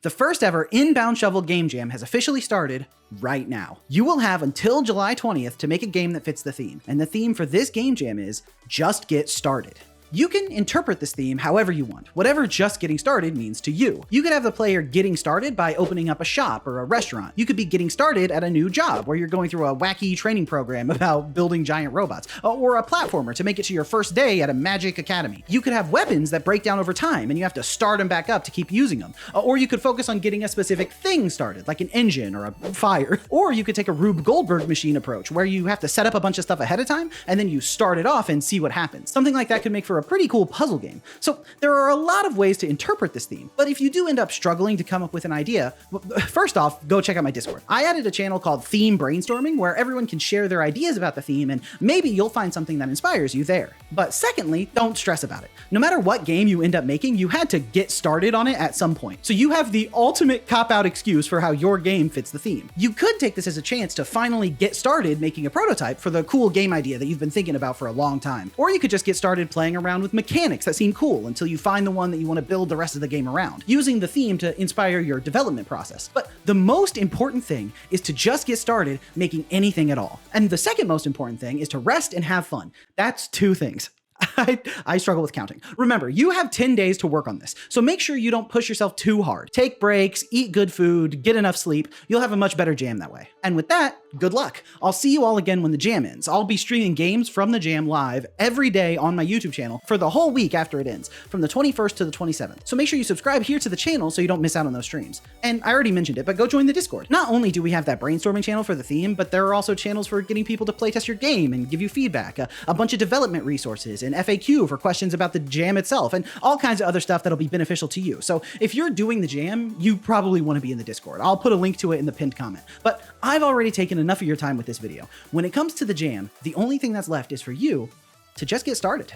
The first ever InboundShovel Game Jam has officially started right now. You will have until July 20th to make a game that fits the theme, and the theme for this game jam is Just Get Started. You can interpret this theme however you want, whatever just getting started means to you. You could have the player getting started by opening up a shop or a restaurant. You could be getting started at a new job where you're going through a wacky training program about building giant robots, or a platformer to make it to your first day at a magic academy. You could have weapons that break down over time and you have to start them back up to keep using them. Or you could focus on getting a specific thing started, like an engine or a fire. Or you could take a Rube Goldberg machine approach where you have to set up a bunch of stuff ahead of time and then you start it off and see what happens. Something like that could make for a pretty cool puzzle game. So there are a lot of ways to interpret this theme, but if you do end up struggling to come up with an idea, first off, go check out my Discord. I added a channel called Theme Brainstorming where everyone can share their ideas about the theme and maybe you'll find something that inspires you there. But secondly, don't stress about it. No matter what game you end up making, you had to get started on it at some point. So you have the ultimate cop-out excuse for how your game fits the theme. You could take this as a chance to finally get started making a prototype for the cool game idea that you've been thinking about for a long time. Or you could just get started playing around with mechanics that seem cool until you find the one that you want to build the rest of the game around, using the theme to inspire your development process. But the most important thing is to just get started making anything at all. And the second most important thing is to rest and have fun. That's two things. I struggle with counting. Remember, you have 10 days to work on this, so make sure you don't push yourself too hard. Take breaks, eat good food, get enough sleep. You'll have a much better jam that way. And with that, good luck. I'll see you all again when the jam ends. I'll be streaming games from the jam live every day on my YouTube channel for the whole week after it ends, from the 21st to the 27th. So make sure you subscribe here to the channel so you don't miss out on those streams. And I already mentioned it, but go join the Discord. Not only do we have that brainstorming channel for the theme, but there are also channels for getting people to playtest your game and give you feedback, a bunch of development resources, an FAQ for questions about the jam itself, and all kinds of other stuff that'll be beneficial to you. So if you're doing the jam, you probably want to be in the Discord. I'll put a link to it in the pinned comment. But I've already taken enough of your time with this video. When it comes to the jam, the only thing that's left is for you to just get started.